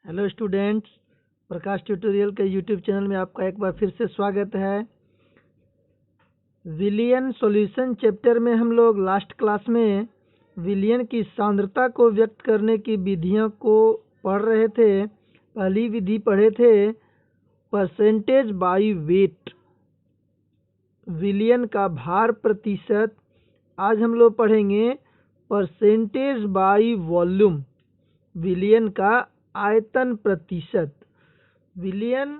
Hello students, प्रकाश tutorial के YouTube channel में आपका एक बार फिर से स्वागत है। विलियन सॉल्यूशन चैप्टर में हम लोग लास्ट क्लास में विलियन की सांद्रता को व्यक्त करने की विधियों को पढ़ रहे थे। पहली विधि पढ़े थे परसेंटेज बाय वेट, विलियन का भार प्रतिशत। आज हम लोग पढ़ेंगे परसेंटेज बाय वॉल्यूम, विलियन का आयतन प्रतिशत। विलियन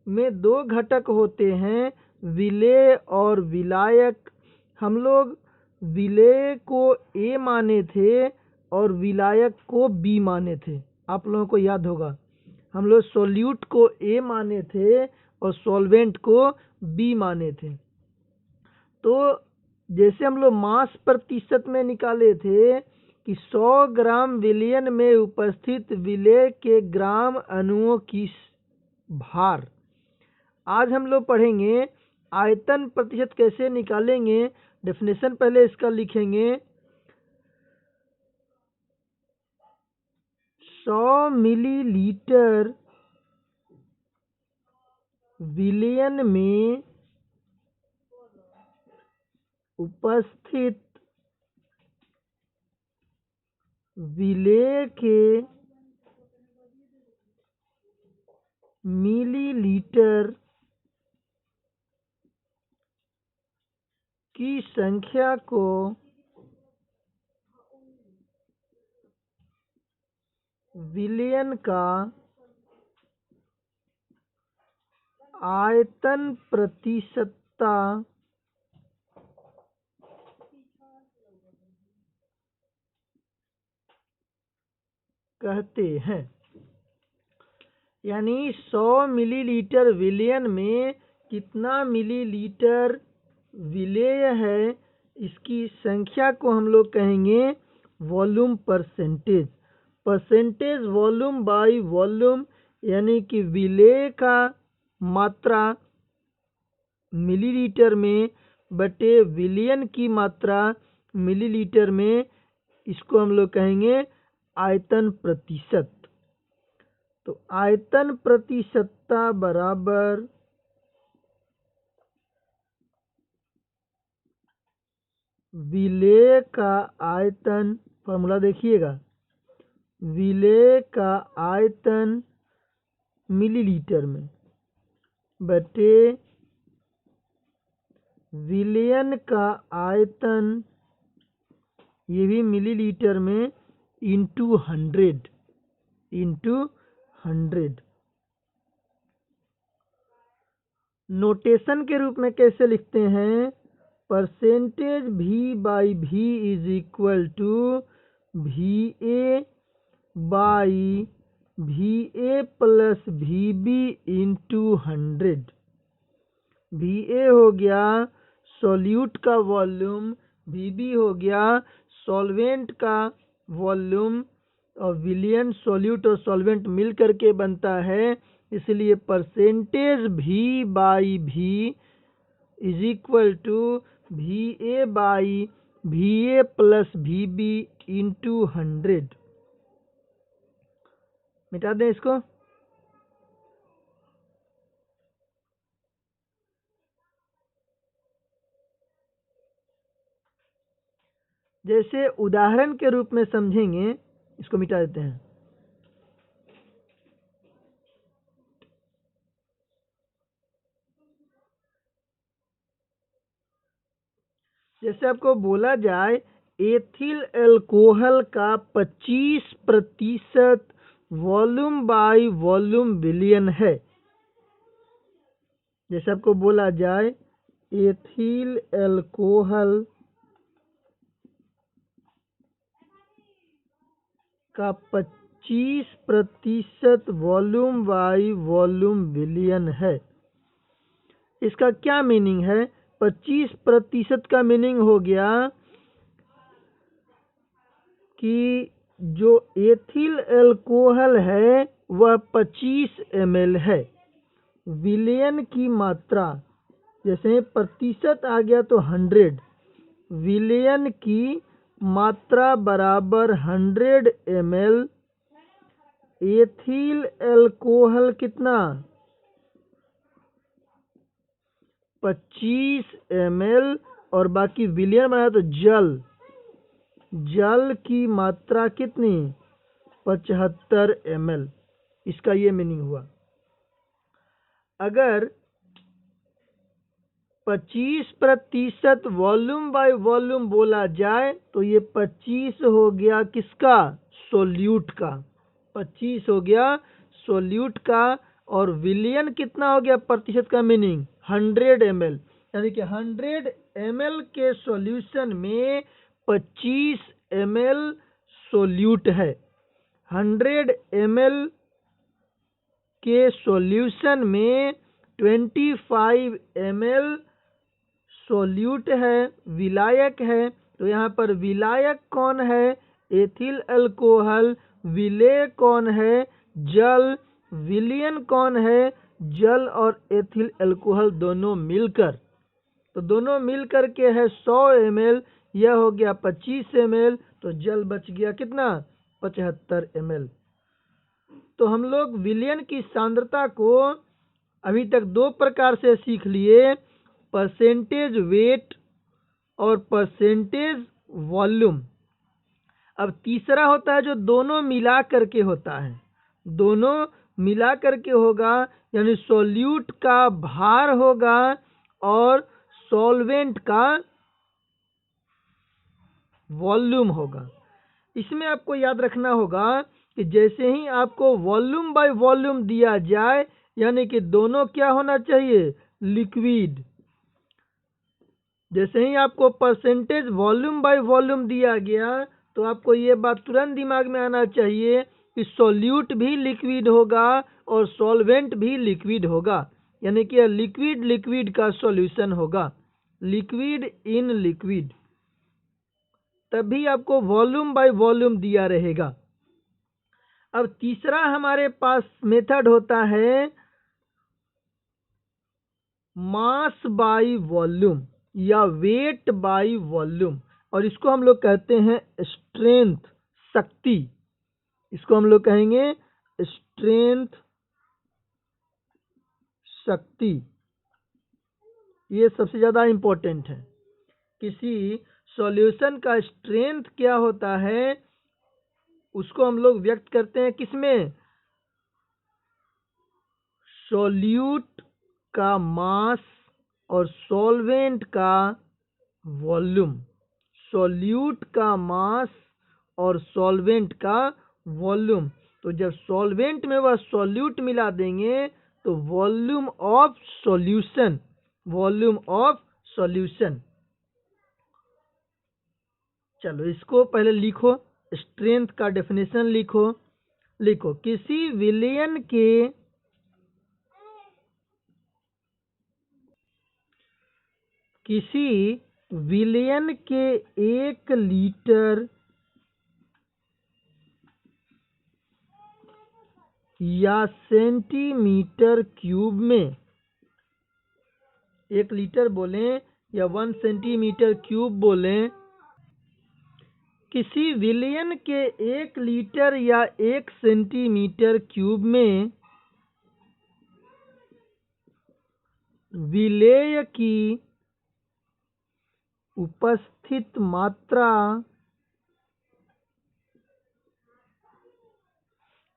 में दो घटक होते हैं, विलेय और विलायक। हम लोग विलेय को ए माने थे और विलायक को बी माने थे। आप लोगों को याद होगा, हम लोग सॉल्यूट को ए माने थे और सॉल्वेंट को बी माने थे। तो जैसे हम लोग मास प्रतिशत में निकाले थे कि 100 ग्राम विलियन में उपस्थित विलेय के ग्राम अणुओं की भार। आज हम लोग पढ़ेंगे आयतन प्रतिशत कैसे निकालेंगे। डेफिनेशन पहले इसका लिखेंगे। 100 मिलीलीटर विलियन में उपस्थित विलेय के मिलीलीटर की संख्या को विलियन का आयतन प्रतिशतता कहते हैं। यानी 100 मिलीलीटर विलियन में कितना मिलीलीटर विलेय है, इसकी संख्या को हम लोग कहेंगे volume percentage. Percentage volume by volume, यानी कि विलेय का मात्रा मिलीलीटर में बटे विलियन की मात्रा मिलीलीटर में, इसको हम लोग कहेंगे आयतन प्रतिशत। तो आयतन प्रतिशतता बराबर विलेय का आयतन, फॉर्मूला देखिएगा, विलेय का आयतन मिलीलीटर में बटे विलियन का आयतन, ये भी मिलीलीटर में, इंटू 100। नोटेशन के रूप में कैसे लिखते हैं? परसेंटेज भी बाई भी इज इक्वल टू भी ए बाई भी ए प्लस भी बी इंटू 100। भी ए हो गया सॉल्यूट का वॉल्यूम, भी बी हो गया सॉल्वेंट का वॉल्यूम, और विलियन सॉल्यूट और सॉल्वेंट मिल करके बनता है। इसलिए परसेंटेज भी बाई भी इज इक्वल टू भी ए बाई भी ए प्लस भी बी इंटू 100। मिटा दें इसको। जैसे उदाहरण के रूप में समझेंगे, इसको मिटा देते हैं। जैसे आपको बोला जाए एथिल अल्कोहल का 25% वॉल्यूम बाय वॉल्यूम विलियन है। जैसे आपको बोला जाए एथिल अल्कोहल का 25% वॉल्यूम बाय वॉल्यूम विलियन है। इसका क्या मीनिंग है? 25% का मीनिंग हो गया कि जो एथिल अल्कोहल है वह 25 ml है। विलियन की मात्रा, जैसे प्रतिशत आ गया तो 100, विलियन की मात्रा बराबर 100 ml एथिल अल्कोहल कितना 25 ml, और बाकी विलियन बनाया तो जल की मात्रा कितनी 75 ml। इसका ये मीनिंग हुआ। अगर 25% वॉल्यूम बाय वॉल्यूम बोला जाए तो ये 25 हो गया किसका सोल्यूट का, 25 हो गया सोल्यूट का, और विलियन कितना हो गया प्रतिशत का मीनिंग 100 ml, यानी कि 100 ml के सॉल्यूशन में 25 ml सोल्यूट है। 100 ml के सॉल्यूशन में 25 ml सोल्यूट है, विलायक है। तो यहाँ पर विलायक कौन है एथिल अल्कोहल, विलेय कौन है जल, विलियन कौन है जल और एथिल अल्कोहल दोनों मिलकर। तो दोनों मिलकर के है 100 ml, यह हो गया 25 ml, तो जल बच गया कितना 75 ml। तो हम लोग विलियन की सांद्रता को अभी तक दो प्रकार से सीख लिए, परसेंटेज वेट और परसेंटेज वॉल्यूम। अब तीसरा होता है जो दोनों मिला करके होता है, दोनों मिला करके होगा, यानी सॉल्यूट का भार होगा और सॉल्वेंट का वॉल्यूम होगा। इसमें आपको याद रखना होगा कि जैसे ही आपको वॉल्यूम बाय वॉल्यूम दिया जाए, यानी कि दोनों क्या होना चाहिए लिक्विड। जैसे ही आपको परसेंटेज वॉल्यूम बाय वॉल्यूम दिया गया तो आपको ये बात तुरंत दिमाग में आना चाहिए कि सॉल्यूट भी लिक्विड होगा और सॉल्वेंट भी लिक्विड होगा, यानी कि लिक्विड लिक्विड का सॉल्यूशन होगा, लिक्विड इन लिक्विड, तभी आपको वॉल्यूम बाय वॉल्यूम दिया रहेगा। अब तीसरा हमारे पास मेथड होता है मास बाय वॉल्यूम या वेट बाय वॉल्यूम, और इसको हम लोग कहते हैं स्ट्रेंथ, शक्ति। इसको हम लोग कहेंगे स्ट्रेंथ, शक्ति। ये सबसे ज्यादा इंपॉर्टेंट है। किसी सॉल्यूशन का स्ट्रेंथ क्या होता है उसको हम लोग व्यक्त करते हैं किसमें, सॉल्यूट का मास और सॉल्वेंट का वॉल्यूम, सॉल्यूट का मास और सॉल्वेंट का वॉल्यूम। तो जब सॉल्वेंट में वह सॉल्यूट मिला देंगे तो volume of solution, volume of solution. चलो इसको पहले लिखो, स्ट्रेंथ का डेफिनेशन लिखो। लिखो किसी विलियन के के 1 लीटर या सेंटीमीटर क्यूब में, 1 लीटर बोलें या 1 सेंटीमीटर क्यूब बोलें, किसी विलियन के 1 लीटर या 1 सेंटीमीटर क्यूब में विलेय की उपस्थित मात्रा,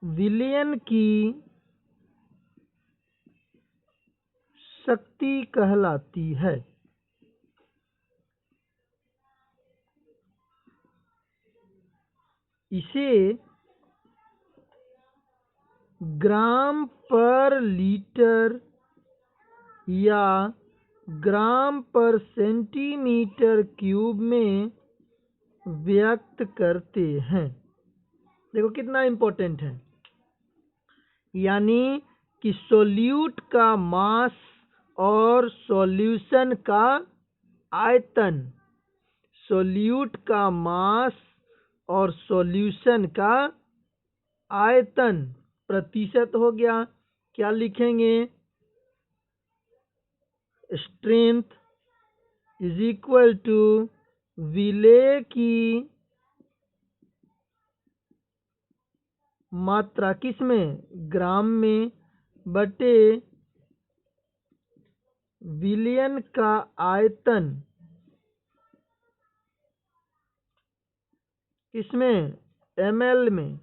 विलियन की शक्ति कहलाती है। इसे ग्राम पर लीटर या ग्राम पर सेंटीमीटर क्यूब में व्यक्त करते हैं। देखो कितना इंपॉर्टेंट है, यानी कि सॉल्यूट का मास और सॉल्यूशन का आयतन, सॉल्यूट का मास और सॉल्यूशन का आयतन प्रतिशत हो गया। क्या लिखेंगे, स्ट्रेंथ इज इक्वल टू विलेय की मात्रा किस में, ग्राम में, बटे विलियन का आयतन किसमें, ml में,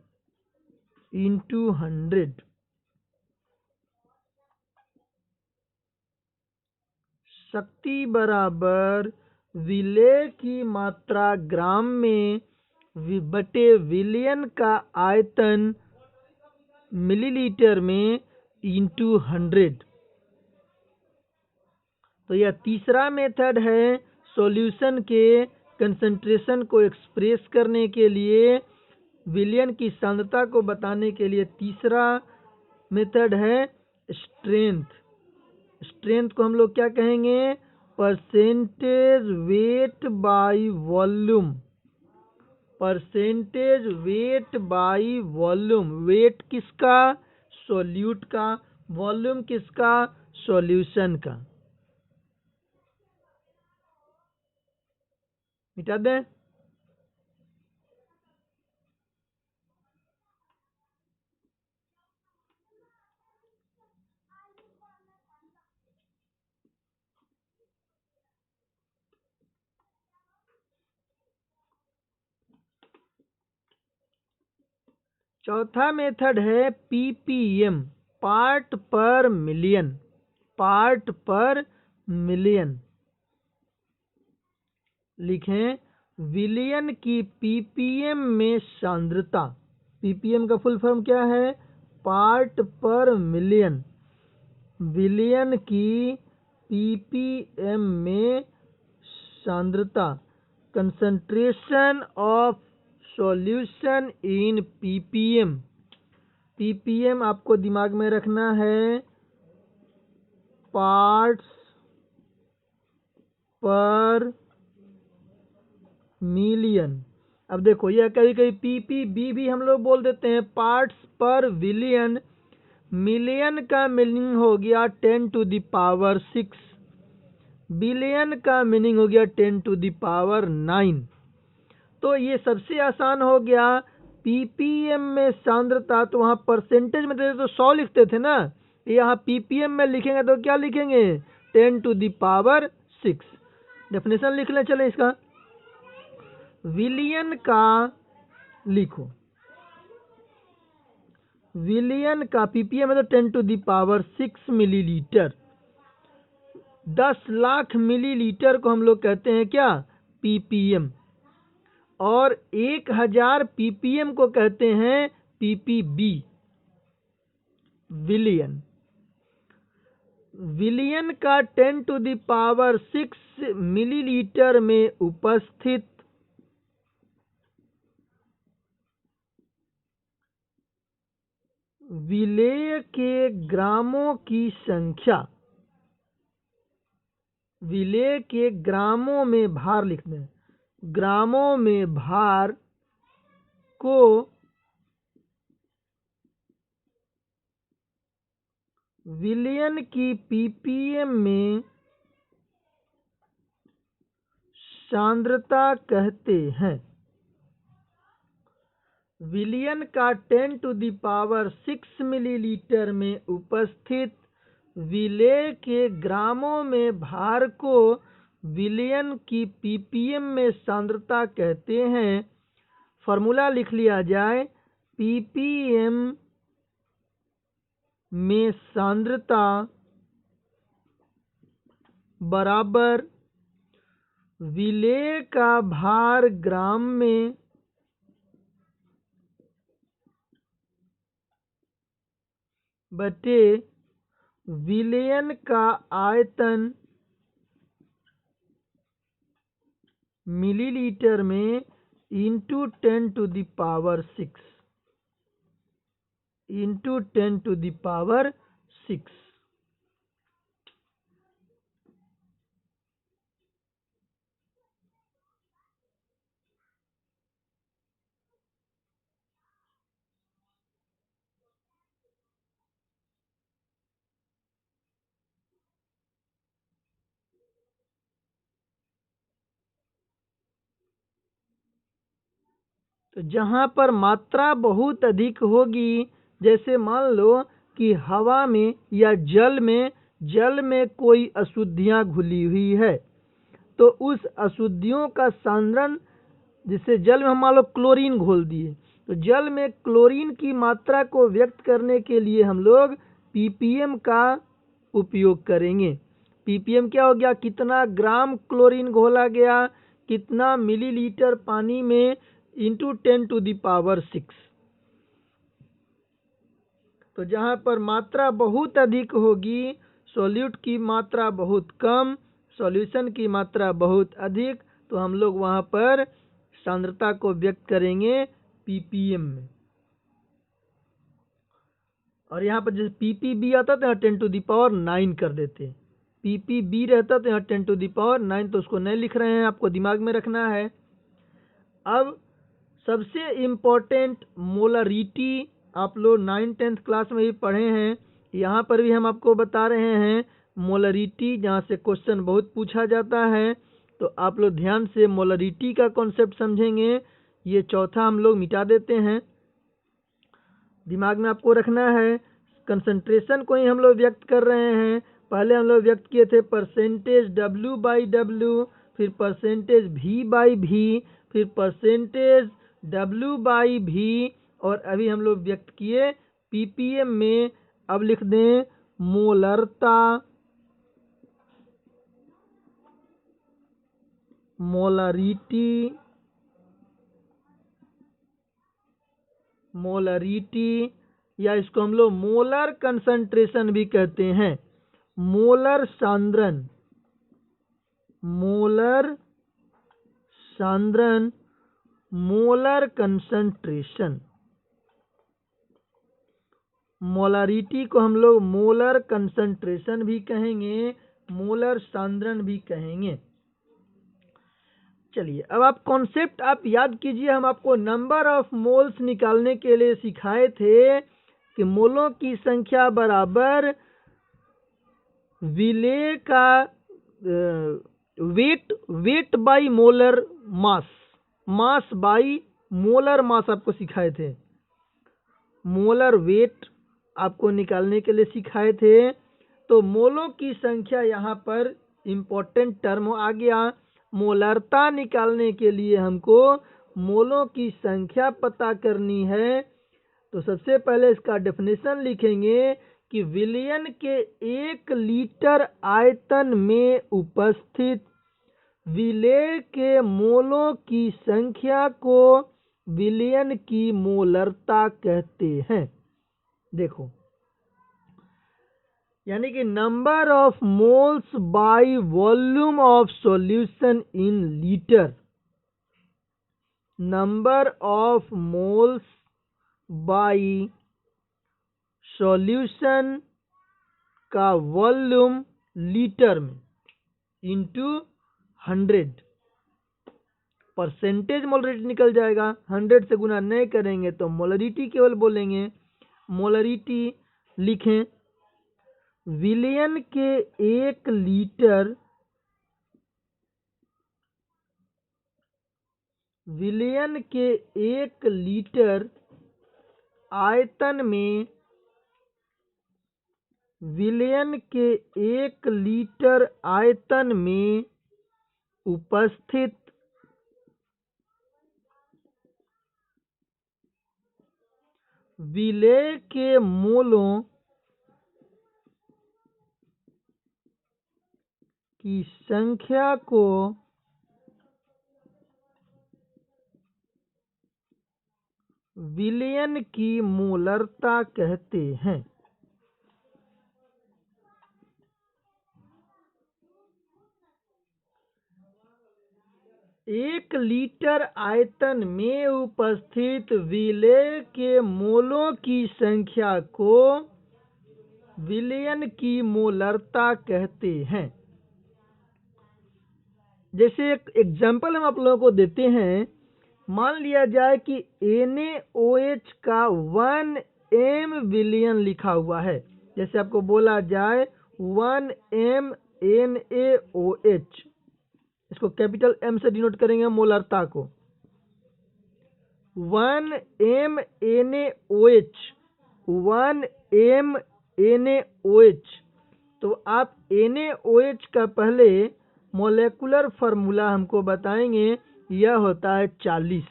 इंटू 100। शक्ति बराबर विलेय की मात्रा ग्राम में बटे विलियन का आयतन मिलीलीटर में इंटू 100। तो यह तीसरा मेथड है सॉल्यूशन के कंसंट्रेशन को एक्सप्रेस करने के लिए, विलियन की सांद्रता को बताने के लिए। तीसरा मेथड है स्ट्रेंथ। स्ट्रेंथ को हम लोग क्या कहेंगे, percentage weight by volume. Percentage weight by volume, weight किसका, सॉल्यूट का, वॉल्यूम किसका, सॉल्यूशन का। मिटा दें। चौथा मेथड है PPM, part per million. Part per million लिखें, विलियन की पीपीएम में सांद्रता। पीपीएम का फुल फॉर्म क्या है, पार्ट पर मिलियन। विलियन की पीपीएम में सांद्रता, concentration of solution in PPM. Ppm आपको दिमाग में रखना है, पार्ट्स पर मिलियन। अब देखो, यह कभी कभी पीपीबी भी हम लोग बोल देते हैं, पार्ट्स पर विलियन। मिलियन का मीनिंग हो गया 10⁶, बिलियन का मीनिंग हो गया 10⁹। तो ये सबसे आसान हो गया। पीपीएम में सांद्रता, तो वहाँ परसेंटेज में देते तो 100 लिखते थे ना, यहाँ पीपीएम में लिखेंगे तो क्या लिखेंगे, 10⁶। डेफिनेशन लिख लें, चले इसका। विलियन का लिखो, विलियन का पीपीएम है तो 10⁶ मिलीलीटर। 10 लाख मिलीलीटर को हम लोग कहते हैं क्या, पीपीएम। और 1000 पीपीएम को कहते हैं पीपीबी, विलियन। विलियन का 10⁶ मिलीलीटर में उपस्थित विलेय के ग्रामों की संख्या, विलेय के ग्रामों में भार लिख दें, ग्रामों में भार को विलियन की पीपीएम में सांद्रता कहते हैं। विलियन का 10⁶ मिलीलीटर में उपस्थित विलेय के ग्रामों में भार को विलियन की पीपीएम में सांद्रता कहते हैं। फॉर्मूला लिख लिया जाए, पीपीएम में सांद्रता बराबर विलेय का भार ग्राम में बटे विलियन का आयतन मिलीलीटर में इंटू 10⁶, इंटू 10⁶। तो जहाँ पर मात्रा बहुत अधिक होगी, जैसे मान लो कि हवा में या जल में कोई अशुद्धियाँ घुली हुई है, तो उस अशुद्धियों का सांद्रण, जिससे जल में हम मान लो क्लोरीन घोल दिए, तो जल में क्लोरीन की मात्रा को व्यक्त करने के लिए हम लोग पीपीएम का उपयोग करेंगे। पीपीएम क्या हो गया, कितना ग्राम क्लोरीन घोला गया, कितना मिलीलीटर पानी में, इंटू 10⁶। तो जहाँ पर मात्रा बहुत अधिक होगी, सॉल्यूट की मात्रा बहुत कम, सॉल्यूशन की मात्रा बहुत अधिक, तो हम लोग वहाँ पर सांद्रता को व्यक्त करेंगे पीपीएम में। और यहाँ पर जैसे पीपीबी आता तो यहाँ 10⁹ कर देते, पीपीबी रहता तो यहाँ 10⁹, तो उसको नहीं लिख रहे हैं, आपको दिमाग में रखना है। अब सबसे इम्पोर्टेंट मोलरिटी, आप लोग 9th-10th क्लास में भी पढ़े हैं, यहाँ पर भी हम आपको बता रहे हैं मोलरिटी, जहाँ से क्वेश्चन बहुत पूछा जाता है। तो आप लोग ध्यान से मोलरिटी का कॉन्सेप्ट समझेंगे। ये चौथा हम लोग मिटा देते हैं, दिमाग में आपको रखना है। कंसंट्रेशन को ही हम लोग व्यक्त कर रहे हैं। पहले हम लोग व्यक्त किए थे परसेंटेज W/W, फिर परसेंटेज V/V, फिर परसेंटेज W/V, और अभी हम लोग व्यक्त किए पीपीएम में। अब लिख दें मोलरता, मोलरिटी, या इसको हम लोग मोलर कंसंट्रेशन भी कहते हैं। मोलर सांद्रण, मोलर कंसंट्रेशन। मोलरिटी को हम लोग मोलर कंसंट्रेशन भी कहेंगे, मोलर सांद्रण भी कहेंगे। चलिए, अब आप कॉन्सेप्ट आप याद कीजिए। हम आपको नंबर ऑफ मोल्स निकालने के लिए सिखाए थे कि मोलों की संख्या बराबर विलेय का weight by molar mass by molar mass आपको सिखाए थे। मोलर वेट आपको निकालने के लिए सिखाए थे। तो मोलों की संख्या यहाँ पर इम्पोर्टेंट टर्म आ गया। मोलरता निकालने के लिए हमको मोलों की संख्या पता करनी है। तो सबसे पहले इसका डेफिनेशन लिखेंगे कि विलयन के 1 लीटर आयतन में उपस्थित विलेय के मोलों की संख्या को विलयन की मोलरता कहते हैं। देखो, यानी कि number of moles by volume of solution in litre. Number of moles bye solution का वॉल्यूम लीटर में इंटू 100। परसेंटेज मोलरिटी निकल जाएगा, 100 से गुना नहीं करेंगे तो मोलरिटी केवल बोलेंगे। मोलरिटी लिखें, विलयन के 1 लीटर आयतन में, विलयन के 1 लीटर आयतन में उपस्थित विलेय के मोलों की संख्या को विलयन की मोलरता कहते हैं। 1 लीटर आयतन में उपस्थित विलेय के मोलों की संख्या को विलयन की मोलरता कहते हैं। जैसे एक एग्जाम्पल हम आप लोगों को देते हैं। मान लिया जाए कि NaOH का 1 m विलयन लिखा हुआ है। जैसे आपको बोला जाए 1 m NaOH, इसको कैपिटल M से डिनोट करेंगे मोलरता को। 1 MnOH। तो आप NaOH का पहले मोलेकुलर फार्मूला हमको बताएंगे। यह होता है 40।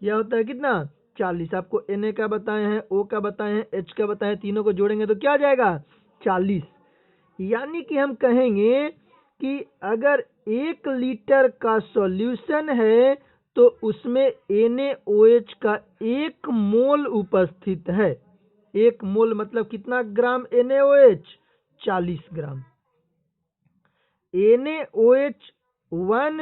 यह होता है कितना? 40। आपको Na का बताए हैं, O का बताए हैं, H का बताए हैं, तीनों को जोड़ेंगे तो क्या आ जाएगा? 40। यानी कि हम कहेंगे कि अगर 1 लीटर का सॉल्यूशन है तो उसमें NaOH का 1 मोल उपस्थित है। 1 मोल मतलब कितना ग्राम NaOH? 40 ग्राम। NaOH 1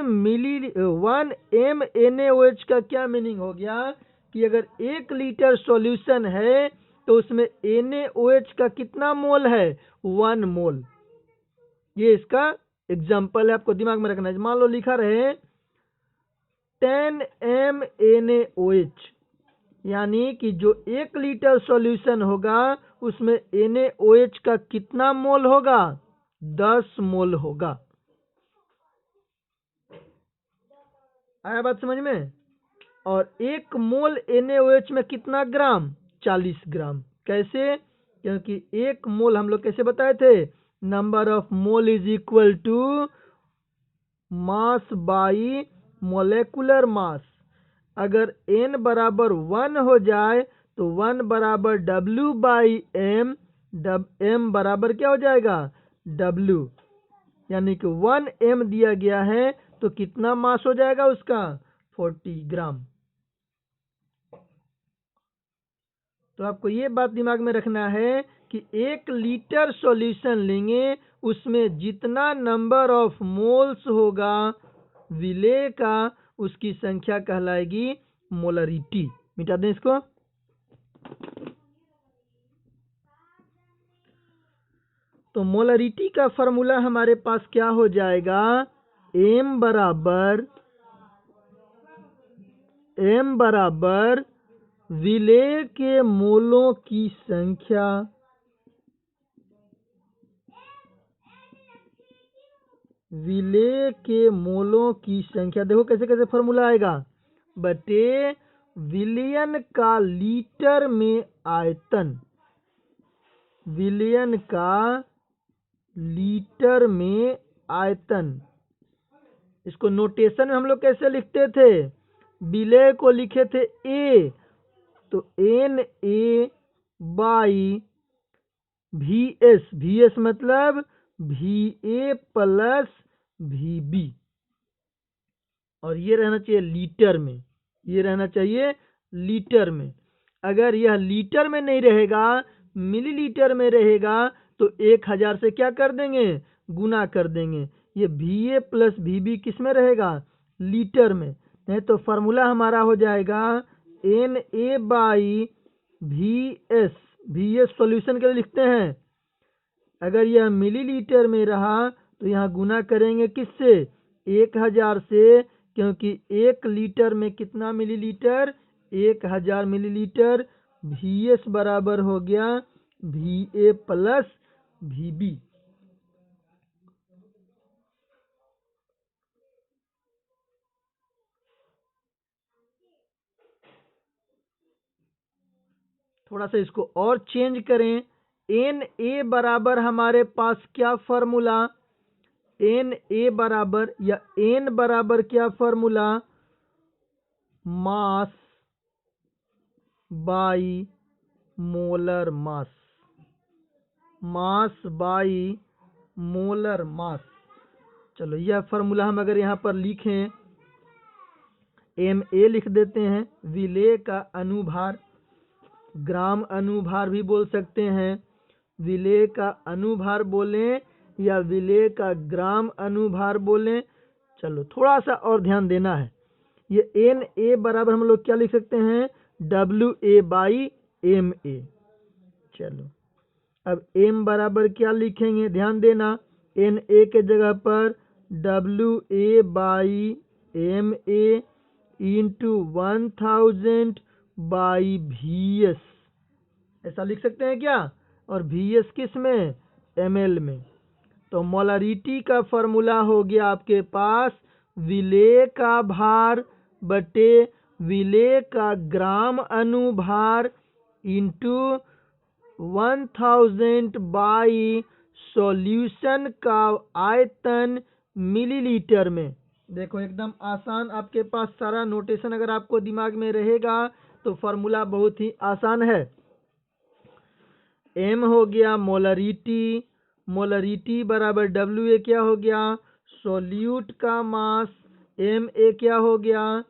mNaOH का क्या मीनिंग हो गया कि अगर 1 लीटर सॉल्यूशन है तो उसमें NaOH का कितना मोल है? 1 मोल। ये इसका एग्जाम्पल है, आपको दिमाग में रखना है। मान लो लिखा रहे 10 MnOH, यानी कि जो 1 लीटर सॉल्यूशन होगा उसमें NaOH का कितना मोल होगा? 10 मोल होगा। आया बात समझ में? और 1 मोल NaOH में कितना ग्राम? 40 ग्राम। कैसे? क्योंकि 1 मोल हम लोग कैसे बताए थे? Number of mole is equal to mass by molecular mass. अगर n बराबर 1 हो जाए तो 1 बराबर W बाई M, M बराबर क्या हो जाएगा? W। यानी कि 1 M दिया गया है तो कितना मास हो जाएगा उसका? 40 ग्राम। तो आपको ये बात दिमाग में रखना है कि 1 लीटर सॉल्यूशन लेंगे, उसमें जितना नंबर ऑफ मोल्स होगा विलेय का, उसकी संख्या कहलाएगी मोलरिटी। मिटा दें इसको। तो मोलरिटी का फॉर्मूला हमारे पास क्या हो जाएगा? M बराबर विलेय के मोलों की संख्या देखो कैसे कैसे फॉर्मूला आएगा, बटे विलियन का लीटर में आयतन। विलियन का लीटर में आयतन। इसको नोटेशन में हम लोग कैसे लिखते थे? विलेय को लिखे थे A, तो Na बाई VS मतलब Va प्लस Vb। और ये रहना चाहिए लीटर में। ये रहना चाहिए लीटर में। अगर यह लीटर में नहीं रहेगा, मिलीलीटर में रहेगा, तो 1000 से क्या कर देंगे? गुना कर देंगे। ये Va प्लस Vb किस में रहेगा? लीटर में। नहीं तो फार्मूला हमारा हो जाएगा Na बाई VS सॉल्यूशन के लिए लिखते हैं। अगर यह मिलीलीटर में रहा तो यहाँ गुना करेंगे किससे? 1000 से, क्योंकि 1 लीटर में कितना मिलीलीटर? 1000 मिलीलीटर। VS बराबर हो गया Va प्लस Vb। थोड़ा सा इसको और चेंज करें। Na बराबर हमारे पास क्या फॉर्मूला? Na बराबर या N बराबर क्या formula? Mass by molar mass. Mass by molar mass. चलो यह फॉर्मूला हम अगर यहाँ पर लिखें, Ma लिख देते हैं, विलेय का अनुभार, ग्राम अनुभार भी बोल सकते हैं। विलेय का अनुभार बोलें या विलेय का ग्राम अनुभार बोलें। चलो थोड़ा सा और ध्यान देना है। ये Na बराबर हम लोग क्या लिख सकते हैं? Wa by Ma। चलो अब M बराबर क्या लिखेंगे? ध्यान देना, Na के जगह पर Wa by Ma into 1000 by Vs, ऐसा लिख सकते हैं क्या? और Vs किस में? ml में। तो मोलरिटी का फॉर्मूला हो गया आपके पास विलेय का भार बटे विलेय का ग्राम अनुभार इंटू 1000 बाई सॉल्यूशन का आयतन मिलीलीटर में। देखो एकदम आसान, आपके पास सारा नोटेशन अगर आपको दिमाग में रहेगा तो फॉर्मूला बहुत ही आसान है। एम हो गया मोलरिटी, मोलरिटी बराबर डब्ल्यू ए क्या हो गया सोल्यूट का मास, एम ए क्या हो गया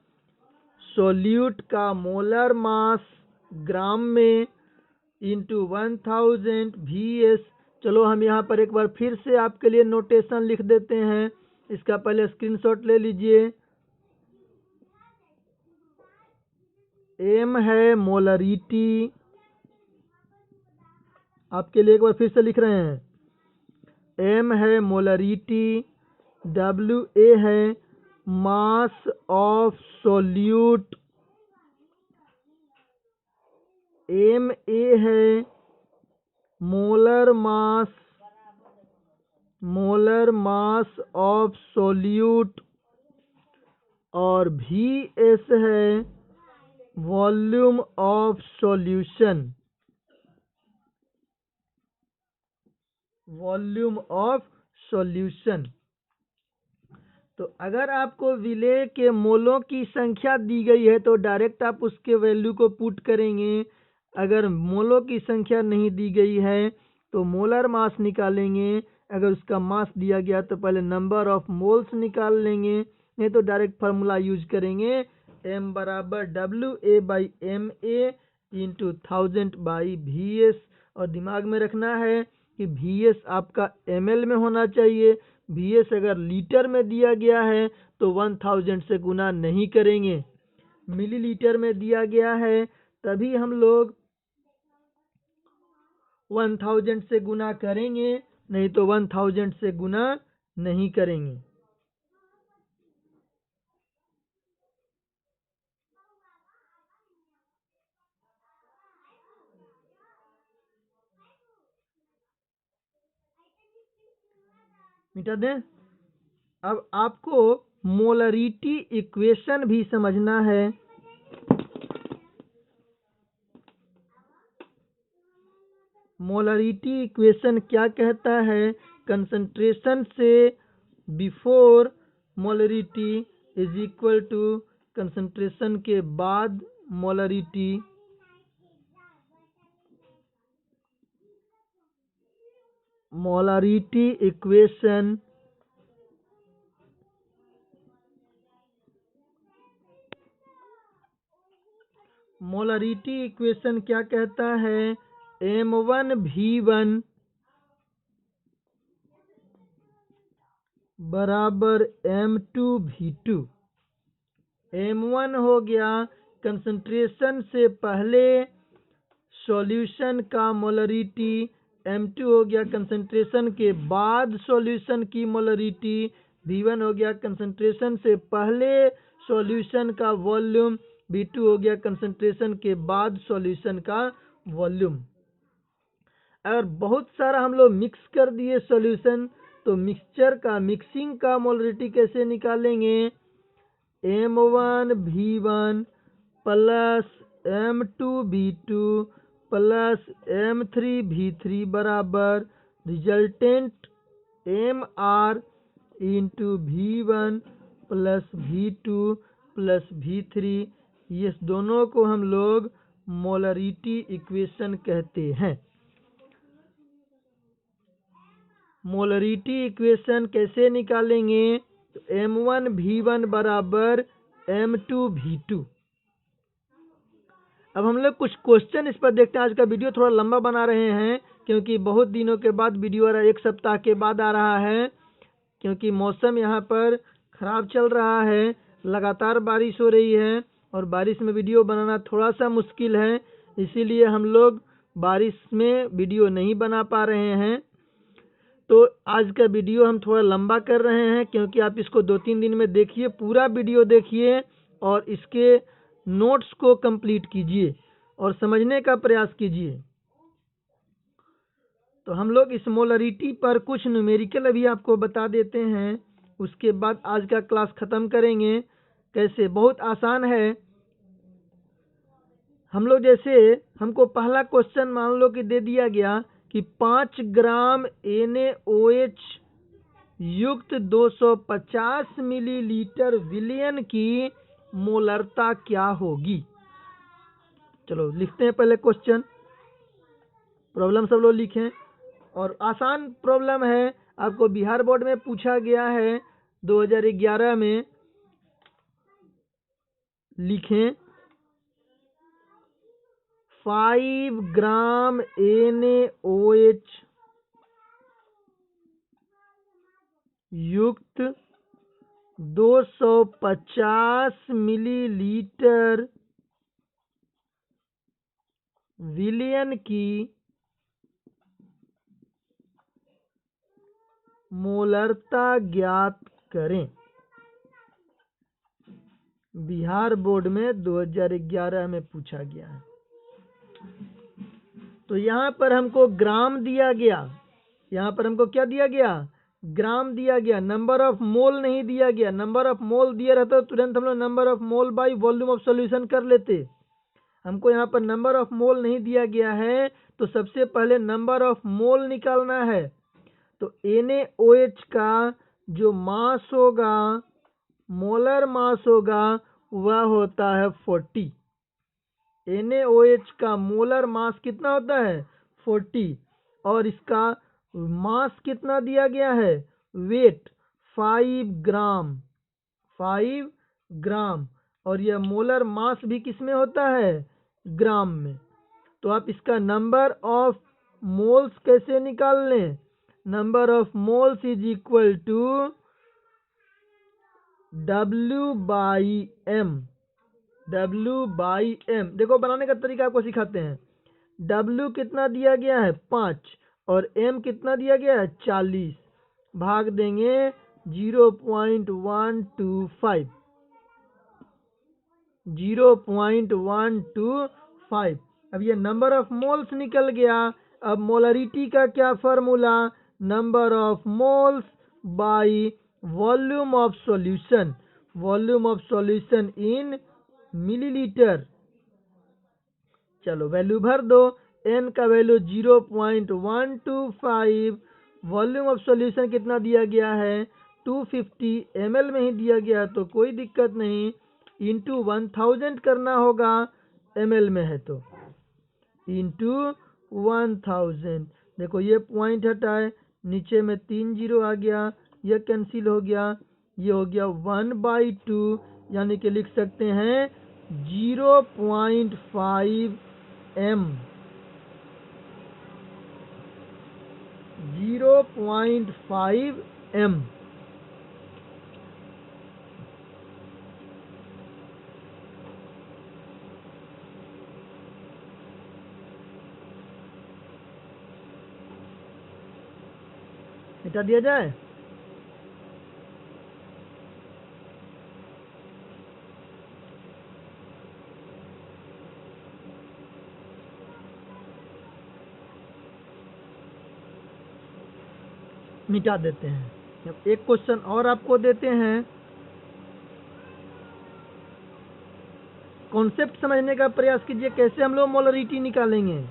सोल्यूट का मोलर मास ग्राम में इंटू 1000 VS। चलो हम यहाँ पर एक बार फिर से आपके लिए नोटेशन लिख देते हैं, इसका पहले स्क्रीनशॉट ले लीजिए। एम है मोलरिटी, आपके लिए एक बार फिर से लिख रहे हैं। एम है मोलरिटी, डब्ल्यू ए है mass of solute, M A है मोलर मास ऑफ सोल्यूट, और वी एस है volume of solution, volume of solution. तो अगर आपको विलेय के मोलों की संख्या दी गई है तो डायरेक्ट आप उसके वैल्यू को पुट करेंगे। अगर मोलों की संख्या नहीं दी गई है तो मोलर मास निकालेंगे। अगर उसका मास दिया गया तो पहले नंबर ऑफ मोल्स निकाल लेंगे, नहीं तो डायरेक्ट फार्मूला यूज करेंगे m बराबर W A by M A into 1000 by V S. और दिमाग में रखना है कि वी एस आपका ml में होना चाहिए। वी एस अगर लीटर में दिया गया है तो 1000 से गुना नहीं करेंगे, मिलीलीटर में दिया गया है तभी हम लोग 1000 से गुना करेंगे, नहीं तो 1000 से गुना नहीं करेंगे। मिटा दें। अब आपको मोलरिटी इक्वेशन भी समझना है। मोलरिटी इक्वेशन क्या कहता है, कंसंट्रेशन से before molarity is equal to concentration के बाद मोलरिटी। मोलरिटी इक्वेशन क्या कहता है, m1v1 बराबर m2v2। m1 हो गया कंसंट्रेशन से पहले सॉल्यूशन का मोलरिटी, m2 हो गया कंसंट्रेशन के बाद सॉल्यूशन की मोलरिटी, v1 हो गया कंसंट्रेशन से पहले सॉल्यूशन का वॉल्यूम, v2 हो गया कंसंट्रेशन के बाद सॉल्यूशन का वॉल्यूम। अगर बहुत सारा हम लोग मिक्स कर दिए सॉल्यूशन तो मिक्सिंग का मोलरिटी कैसे निकालेंगे, m1v1 plus m2v2 plus m3v3 बराबर resultant mr into v1 plus v2 plus v3। ये दोनों को हम लोग मोलरिटी इक्वेशन कहते हैं। मोलरिटी इक्वेशन कैसे निकालेंगे, तो m1v1 बराबर m2v2। अब हम लोग कुछ क्वेश्चन इस पर देखते हैं। आज का वीडियो थोड़ा लंबा बना रहे हैं क्योंकि बहुत दिनों के बाद वीडियो आ रहा है, एक सप्ताह के बाद आ रहा है, क्योंकि मौसम यहाँ पर ख़राब चल रहा है, लगातार बारिश हो रही है और बारिश में वीडियो बनाना थोड़ा सा मुश्किल है, इसीलिए हम लोग बारिश में वीडियो नहीं बना पा रहे हैं। तो आज का वीडियो हम थोड़ा लंबा कर रहे हैं क्योंकि आप इसको 2-3 दिन में देखिए, पूरा वीडियो देखिए और इसके नोट्स को कंप्लीट कीजिए और समझने का प्रयास कीजिए। तो हम लोग इस मोलरिटी पर कुछ न्यूमेरिकल अभी आपको बता देते हैं, उसके बाद आज का क्लास ख़त्म करेंगे। कैसे, बहुत आसान है। हम लोग जैसे हमको पहला क्वेश्चन मान लो कि दे दिया गया कि 5 ग्राम NaOH युक्त 250 मिलीलीटर विलयन की मोलरता क्या होगी। चलो लिखते हैं पहले क्वेश्चन, प्रॉब्लम सब लोग लिखें। और आसान प्रॉब्लम है, आपको बिहार बोर्ड में पूछा गया है 2011 में। लिखें 5 ग्राम NaOH युक्त 250 मिलीलीटर विलयन की मोलरता ज्ञात करें। बिहार बोर्ड में 2011 में पूछा गया है। तो यहाँ पर हमको ग्राम दिया गया, यहाँ पर हमको क्या दिया गया, ग्राम दिया गया, नंबर ऑफ मोल नहीं दिया गया। नंबर ऑफ मोल दिया रहता तो तुरंत हम लोग number of mole by volume of solution कर लेते। हमको यहाँ पर नंबर ऑफ मोल नहीं दिया गया है, तो सबसे पहले नंबर ऑफ मोल निकालना है। तो NaOH का जो मास होगा, मोलर मास होगा, वह होता है 40। NaOH का मोलर मास कितना होता है 40, और इसका मास कितना दिया गया है, वेट 5 ग्राम, 5 ग्राम, और यह मोलर मास भी किसमें होता है, ग्राम में। तो आप इसका नंबर ऑफ मोल्स कैसे निकाल लें, number of moles is equal to W/M। W/M, देखो बनाने का तरीका आपको सिखाते हैं। W कितना दिया गया है 5, और M कितना दिया गया है 40, भाग देंगे 0.125, 0.125। अब ये नंबर ऑफ मोल्स निकल गया। अब मोलरिटी का क्या formula, number of moles by volume of solution, volume of solution in millilitre. चलो वैल्यू भर दो, n का वैल्यू 0.125, वॉल्यूम ऑफ सॉल्यूशन कितना दिया गया है 250 ml में ही दिया गया, तो कोई दिक्कत नहीं, इंटू 1000 करना होगा, ml में है तो इंटू 1000। देखो ये पॉइंट हटाए, नीचे में 3 जीरो आ गया, यह कैंसिल हो गया, ये हो गया 1/2, यानी कि लिख सकते हैं 0.5 m, 0.5 m। मिटा दिया जाए, मिटा देते हैं। अब एक क्वेश्चन और आपको देते हैं, कॉन्सेप्ट समझने का प्रयास कीजिए कैसे हम लोग मोलरिटी निकालेंगे।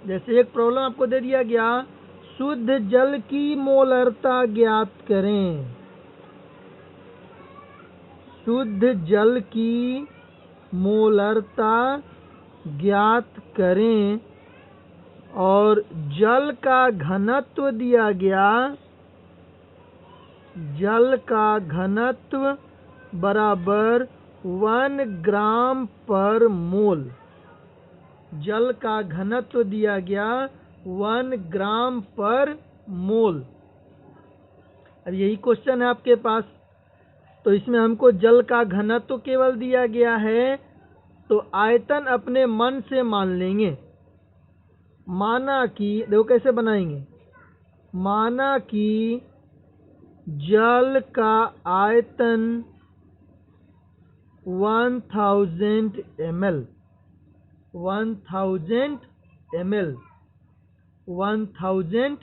जैसे एक प्रॉब्लम आपको दे दिया गया, शुद्ध जल की मोलरता ज्ञात करें। शुद्ध जल की मोलरता ज्ञात करें, और जल का घनत्व दिया गया, जल का घनत्व बराबर 1 ग्राम पर मोल। जल का घनत्व दिया गया 1 ग्राम पर मोल। अब यही क्वेश्चन है आपके पास, तो इसमें हमको जल का घनत्व केवल दिया गया है, तो आयतन अपने मन से मान लेंगे। माना कि, देखो कैसे बनाएंगे, माना कि जल का आयतन 1000 ml, 1000 ml, 1000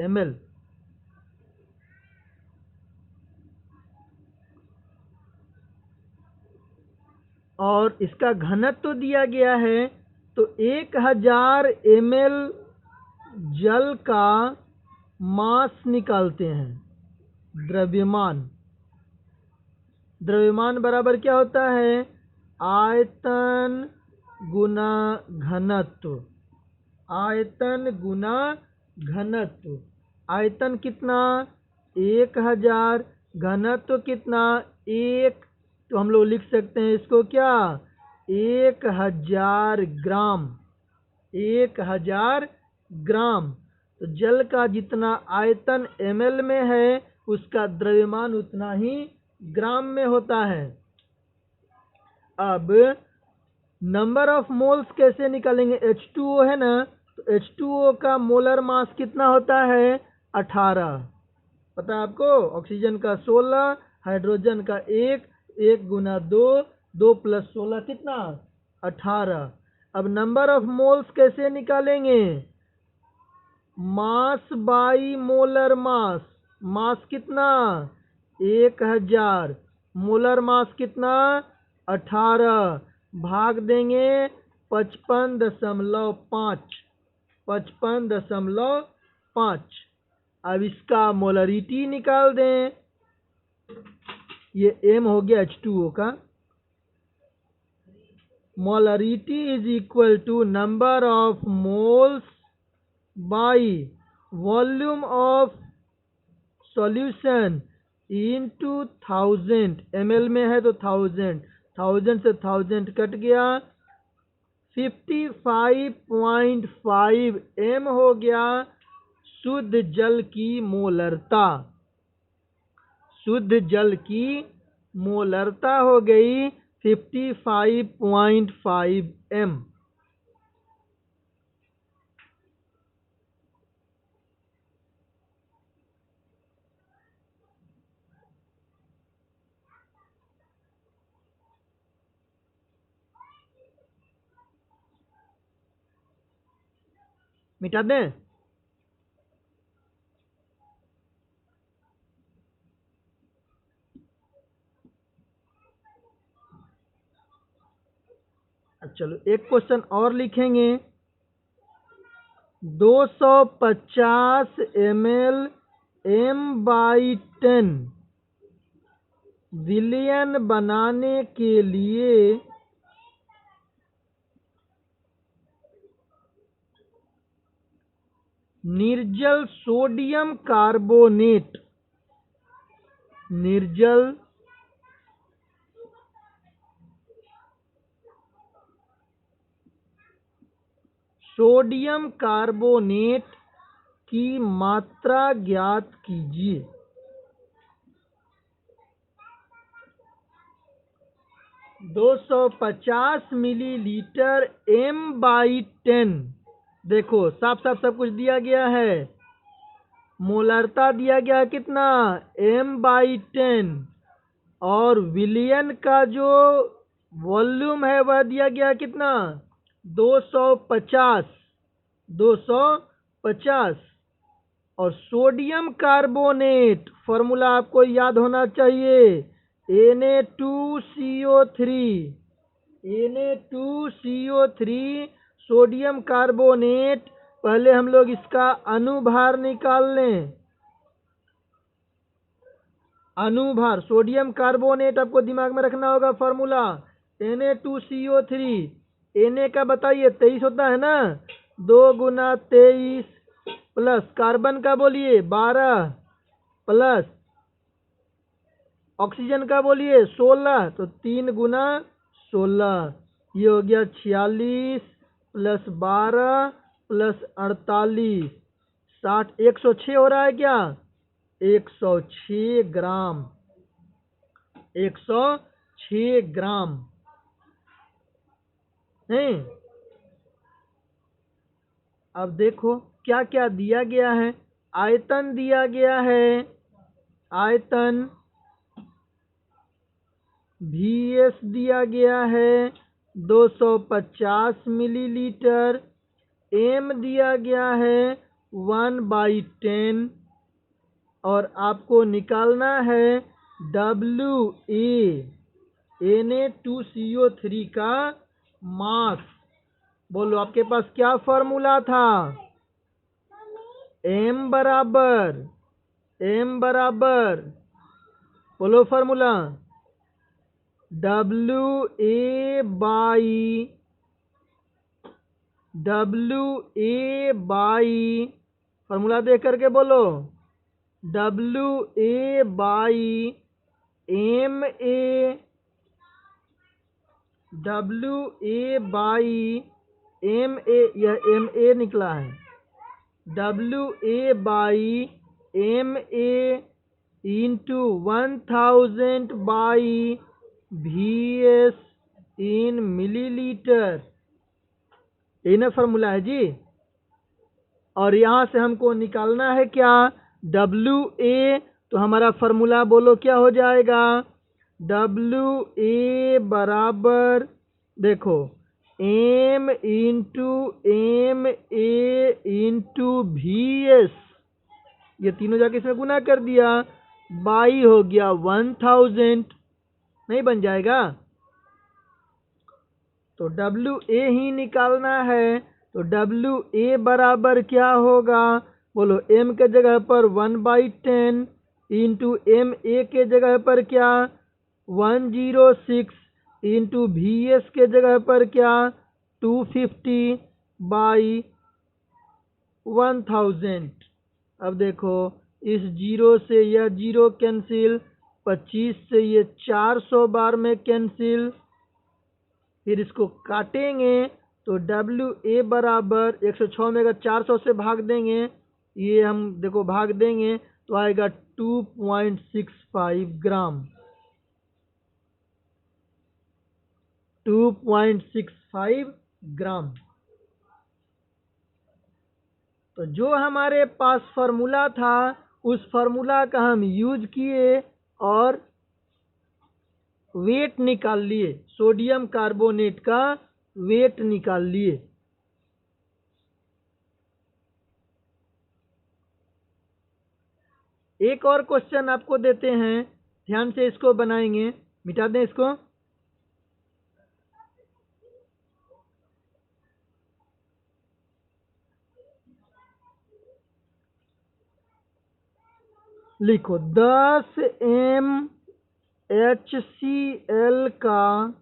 ml। और इसका घनत्व तो दिया गया है, तो 1000 ml जल का मास निकालते हैं। द्रव्यमान बराबर क्या होता है? आयतन गुना घनत्व। आयतन गुना घनत्व। आयतन कितना? 1000। घनत्व कितना? 1। तो हम लोग लिख सकते हैं इसको क्या? 1000 ग्राम। 1000 ग्राम। तो जल का जितना आयतन ml में है, उसका द्रव्यमान उतना ही ग्राम में होता है। अब नंबर ऑफ मोल्स कैसे निकालेंगे? H2O है ना, तो H2O का मोलर मास कितना होता है? 18। पता है आपको? ऑक्सीजन का 16, हाइड्रोजन का 1, 1 गुना 2, 2 प्लस 16 कितना? 18। अब नंबर ऑफ मोल्स कैसे निकालेंगे? Mass by molar mass. मास कितना? 1000। मोलर मास कितना? 18। भाग देंगे 55.5। 55.5। अब इसका मोलरिटी निकाल दें। ये m हो गया H2O का। Molarity is equal to number of moles by volume of solution into 1000। ml में है तो 1000। 1000 से 1000 कट गया, 55.5 m हो गया शुद्ध जल की मोलरता। शुद्ध जल की मोलरता हो गई 55.5 m। मिटा दें? चलो एक क्वेश्चन और लिखेंगे। 250 ml m/10 विलयन बनाने के लिए निर्जल सोडियम कार्बोनेट सोडियम कार्बोनेट की मात्रा ज्ञात कीजिए। 250 मिलीलीटर m/10। देखो साफ साफ सब कुछ दिया गया है। मोलरता दिया गया कितना? m/10। और विलियन का जो वॉल्यूम है वह दिया गया कितना? 250। 250। और सोडियम कार्बोनेट फॉर्मूला आपको याद होना चाहिए, Na2CO3। Na2CO3 sodium carbonate. पहले हम लोग इसका अनुभार निकाल लें। अनुभार सोडियम कार्बोनेट आपको दिमाग में रखना होगा फॉर्मूला, Na2CO3। Na का बताइए 23 होता है ना, 2 गुना 23 प्लस कार्बन का बोलिए 12 प्लस ऑक्सीजन का बोलिए 16, तो 3 गुना 16। ये हो गया 46 प्लस 12 प्लस 48, 60। 106 हो रहा है क्या? 106 ग्राम। 106 ग्राम है। अब देखो क्या क्या दिया गया है। आयतन दिया गया है। आयतन VS दिया गया है 250 मिलीलीटर। M दिया गया है 1/10। और आपको निकालना है WA। Na2CO3 का मास। बोलो आपके पास क्या फॉर्मूला था? m बराबर बोलो फॉर्मूला WA फॉर्मूला देख करके बोलो WA/MA, यह MA निकला है। WA/MA इंटू 1000/VS इन मिलीलीटर, ये ना फॉर्मूला है जी। और यहाँ से हमको निकालना है क्या? WA, तो हमारा फॉर्मूला बोलो क्या हो जाएगा? WA बराबर देखो M इंटू VS, ये तीनों जाके इसमें गुना कर दिया, बाई हो गया 1000, नहीं बन जाएगा? तो WA ही निकालना है। तो WA बराबर क्या होगा? बोलो M के जगह पर 1/10 इंटू MA के जगह पर क्या 106 इंटू VS के जगह पर क्या 250/1000। अब देखो इस 0 से यह 0 कैंसिल, 25 से ये 400 बार में कैंसिल, फिर इसको काटेंगे तो WA बराबर 106 में अगर 400 से भाग देंगे, ये हम देखो भाग देंगे तो आएगा 2.65 ग्राम। 2.65 ग्राम। तो जो हमारे पास फॉर्मूला था उस फॉर्मूला का हम यूज किए और वेट निकाल लिए, सोडियम कार्बोनेट का वेट निकाल लिए। एक और क्वेश्चन आपको देते हैं, ध्यान से इसको बनाएंगे, मिटा दें इसको। लिखो 10 mHCl का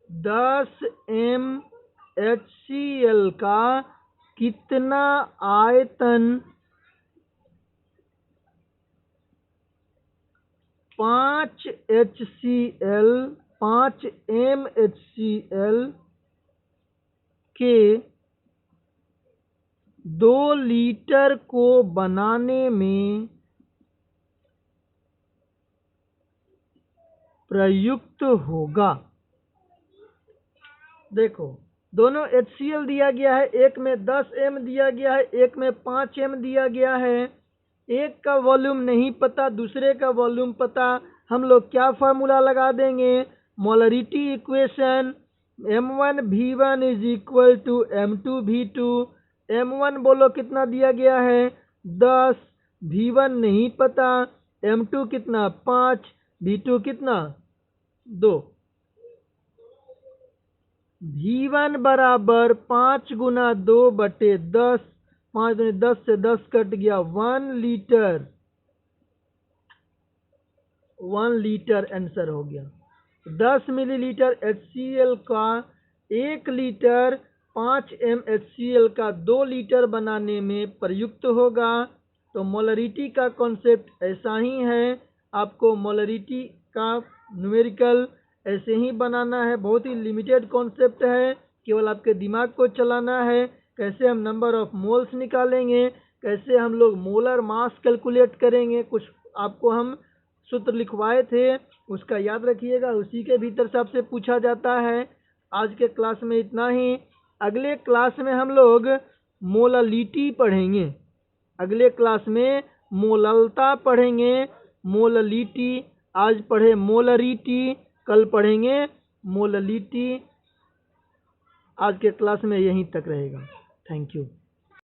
10 mHCl का कितना आयतन 5 mHCl के 2 लीटर को बनाने में प्रयुक्त होगा। देखो दोनों HCl दिया गया है, एक में 10 m दिया गया है, एक में 5 m दिया गया है। एक का वॉल्यूम नहीं पता, दूसरे का वॉल्यूम पता, हम लोग क्या फार्मूला लगा देंगे? Molarity equation M1V1 is equal to M2V2। M1 बोलो कितना दिया गया है 10, V1 नहीं पता, M2 कितना 5, V2 कितना 2। V1 बराबर 5 गुना 2/10, 5 दूनी 10 से 10 कट गया 1 लीटर आंसर हो गया। 10 मिलीलीटर HCl का 1 लीटर 5 mHCl का 2 लीटर बनाने में प्रयुक्त होगा। तो मोलरिटी का कॉन्सेप्ट ऐसा ही है, आपको मोलरिटी का न्यूमेरिकल ऐसे ही बनाना है। बहुत ही लिमिटेड कॉन्सेप्ट है, केवल आपके दिमाग को चलाना है। कैसे हम नंबर ऑफ मोल्स निकालेंगे, कैसे हम लोग मोलर मास कैलकुलेट करेंगे, कुछ आपको हम सूत्र लिखवाए थे, उसका याद रखिएगा, उसी के भीतर से आपसे पूछा जाता है। आज के क्लास में इतना ही। अगले क्लास में हम लोग मोललिटी पढ़ेंगे। अगले क्लास में मोललता पढ़ेंगे, मोललिटी। आज पढ़े मोलरिटी, कल पढ़ेंगे मोललिटी। आज के क्लास में यहीं तक रहेगा। Thank you.